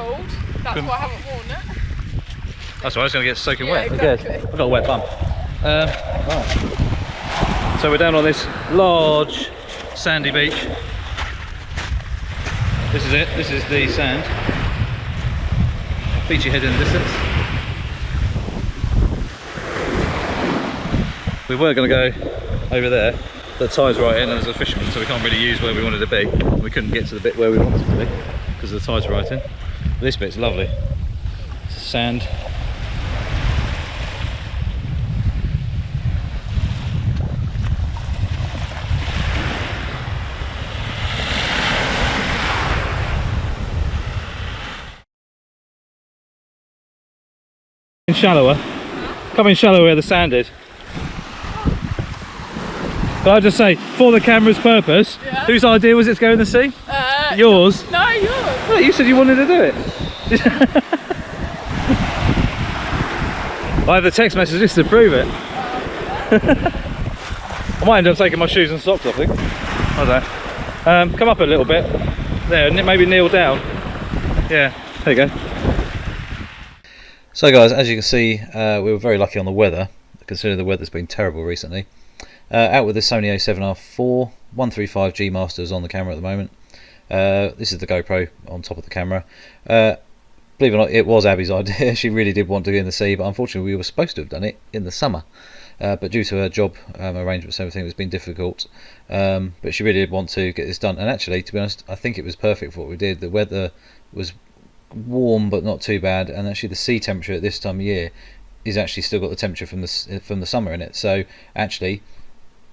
cold. That's why I haven't worn it. That's why it's going to get soaking wet. Exactly. Okay. I've got a wet bum. Right. So we're down on this large sandy beach. This is it. This is the sand. Beachy head in the distance. We were going to go over there. The tide's right in, and as a fisherman, so we can't really use where we wanted to be. We couldn't get to the bit where we wanted to be because the tide's right in. But this bit's lovely. Sand. Shallower. Come in shallower where the sand is. Can I just say, for the camera's purpose, whose idea was it to go in the sea? Yours? No, yours. Oh, you said you wanted to do it. I have the text messages to prove it. I might end up taking my shoes and socks off, I think. I don't know. Come up a little bit. There, maybe kneel down. Yeah, there you go. So guys, as you can see, we were very lucky on the weather, considering the weather's been terrible recently. Out with the Sony A7riv 135 gmasters on the camera at the moment. This is the GoPro on top of the camera. Believe it or not, it was Abby's idea. She really did want to go in the sea, but unfortunately we were supposed to have done it in the summer. But due to her job arrangements and everything, it's been difficult. But she really did want to get this done. And actually, to be honest, I think it was perfect for what we did. The weather was warm but not too bad, and actually the sea temperature at this time of year is actually still got the temperature from the summer in it. So actually,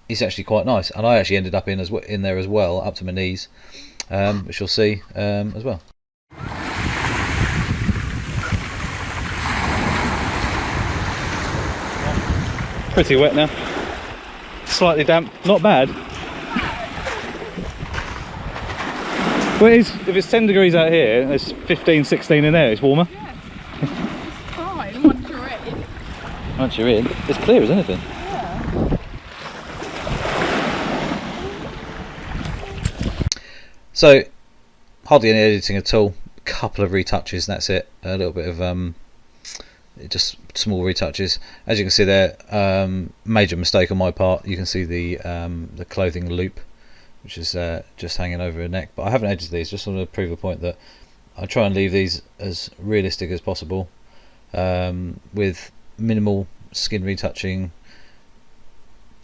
it's actually quite nice. And I actually ended up in there as well, up to my knees, which you'll see as well. Pretty wet now, slightly damp, not bad. Well, if it's 10 degrees out here, it's 15, 16 in there, it's warmer. Yeah, it's fine once you're in. Once you're in, it's clear as anything. Yeah. So, hardly any editing at all, a couple of retouches and that's it. A little bit of just small retouches. As you can see there, major mistake on my part. You can see the clothing loop, which is just hanging over her neck, but I haven't edited these, just want to prove a point that I try and leave these as realistic as possible, with minimal skin retouching.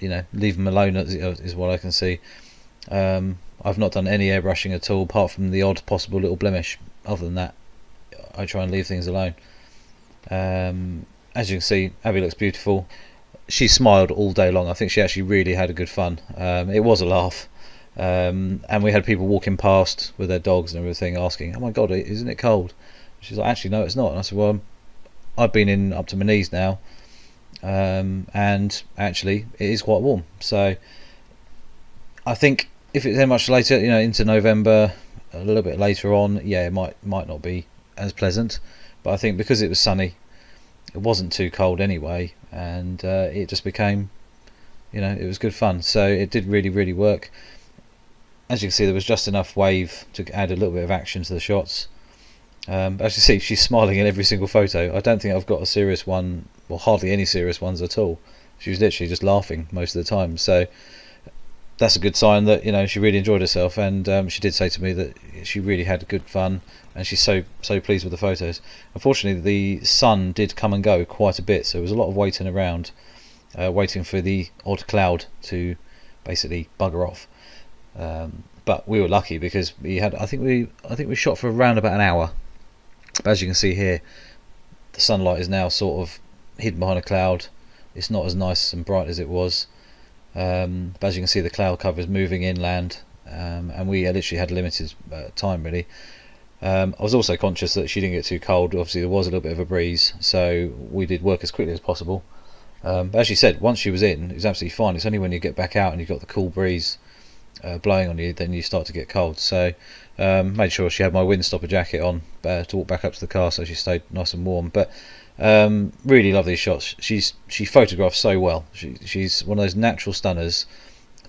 You know, leave them alone is what I can see. I've not done any airbrushing at all, apart from the odd possible little blemish. Other than that, I try and leave things alone. As you can see, Abby looks beautiful. She smiled all day long. I think she actually really had a good fun. It was a laugh. And we had people walking past with their dogs and everything asking, "Oh my god, isn't it cold?" She's like, "Actually no, it's not." And I said, "Well, I've been in up to my knees now, and actually it is quite warm." So I think if it's then much later, you know, into November, a little bit later on, yeah, it might not be as pleasant. But I think because it was sunny, it wasn't too cold anyway, and it just became, you know, it was good fun. So it did really work. As you can see, there was just enough wave to add a little bit of action to the shots. As you see, she's smiling in every single photo. I don't think I've got a serious one, well, hardly any serious ones at all. She was literally just laughing most of the time. So that's a good sign that, you know, she really enjoyed herself. And she did say to me that she really had good fun, and she's so pleased with the photos. Unfortunately, the sun did come and go quite a bit, so there was a lot of waiting around, waiting for the odd cloud to basically bugger off. But we were lucky because we had, I think we shot for around about an hour. But as you can see here, the sunlight is now sort of hidden behind a cloud. It's not as nice and bright as it was. But as you can see, the cloud cover is moving inland, and we literally had limited time really. I was also conscious that she didn't get too cold. Obviously there was a little bit of a breeze, so we did work as quickly as possible. But as she said, once she was in, it was absolutely fine. It's only when you get back out and you've got the cool breeze blowing on you, then you start to get cold. So made sure she had my windstopper jacket on to walk back up to the car, so she stayed nice and warm. But really love these shots. She photographs so well. She's one of those natural stunners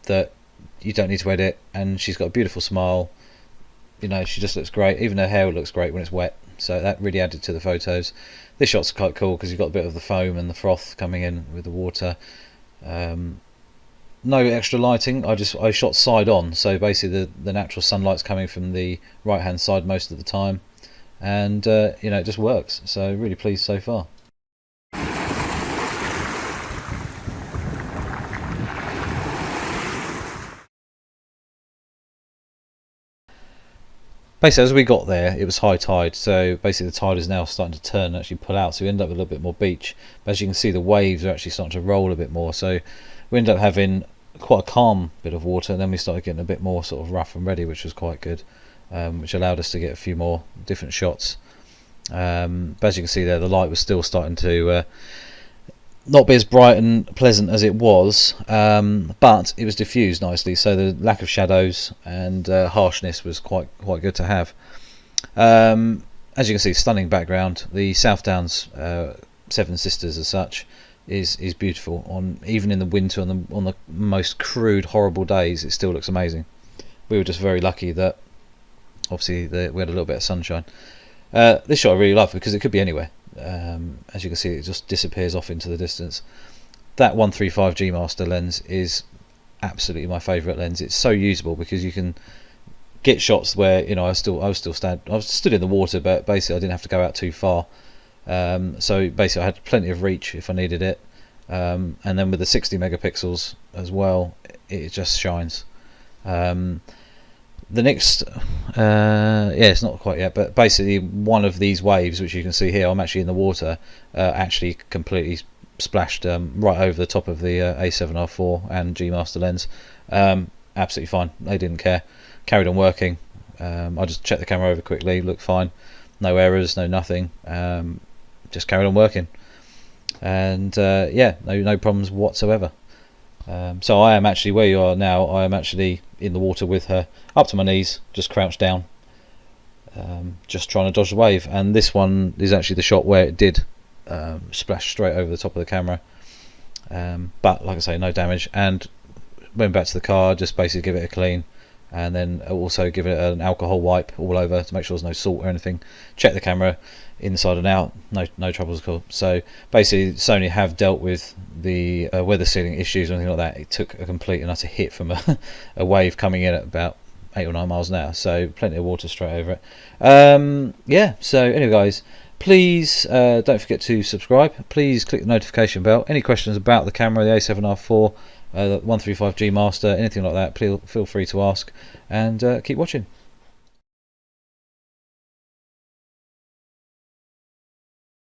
that you don't need to edit, and she's got a beautiful smile. You know, she just looks great. Even her hair looks great when it's wet. so that really added to the photos. This shot's quite cool because you've got a bit of the foam and the froth coming in with the water. No extra lighting, I shot side on, so basically the natural sunlight's coming from the right hand side most of the time, and you know, it just works, so really pleased so far. Basically, as we got there, it was high tide, so basically the tide is now starting to turn and actually pull out, so we end up with a little bit more beach. But as you can see, the waves are actually starting to roll a bit more, so we end up having quite a calm bit of water, and then we started getting a bit more sort of rough and ready, which was quite good, which allowed us to get a few more different shots. But as you can see there, the light was still starting to not be as bright and pleasant as it was, but it was diffused nicely, so the lack of shadows and harshness was quite good to have. As you can see, stunning background. The South Downs Seven Sisters as such is beautiful. Even in the winter, on the most crude, horrible days, it still looks amazing. We were just very lucky that obviously we had a little bit of sunshine. This shot I really love because it could be anywhere. As you can see, it just disappears off into the distance. That 135 gmaster lens is absolutely my favourite lens. It's so usable because you can get shots where, you know, I was stood in the water, but basically I didn't have to go out too far. So basically I had plenty of reach if I needed it, and then with the 60 megapixels as well, it just shines. The next, yeah, it's not quite yet, but basically one of these waves, which you can see here, I'm actually in the water, actually completely splashed right over the top of the A7R4 and G-Master lens. Absolutely fine, they didn't care, carried on working. I just checked the camera over quickly, looked fine, no errors, no nothing, just carried on working, and yeah, no problems whatsoever. So I am actually where you are now. I am actually in the water with her, up to my knees, just crouched down, just trying to dodge the wave. And this one is actually the shot where it did splash straight over the top of the camera, but like I say, no damage. And went back to the car, just basically give it a clean, and then also give it an alcohol wipe all over to make sure there's no salt or anything. Check the camera inside and out, no troubles at all. So basically Sony have dealt with the weather sealing issues or anything like that. It took a complete and utter hit from a wave coming in at about 8 or 9 miles an hour, so plenty of water straight over it. Yeah, so anyway guys, please don't forget to subscribe, please click the notification bell. Any questions about the camera, the A7R4, the 135 G Master, anything like that, feel free to ask, and keep watching.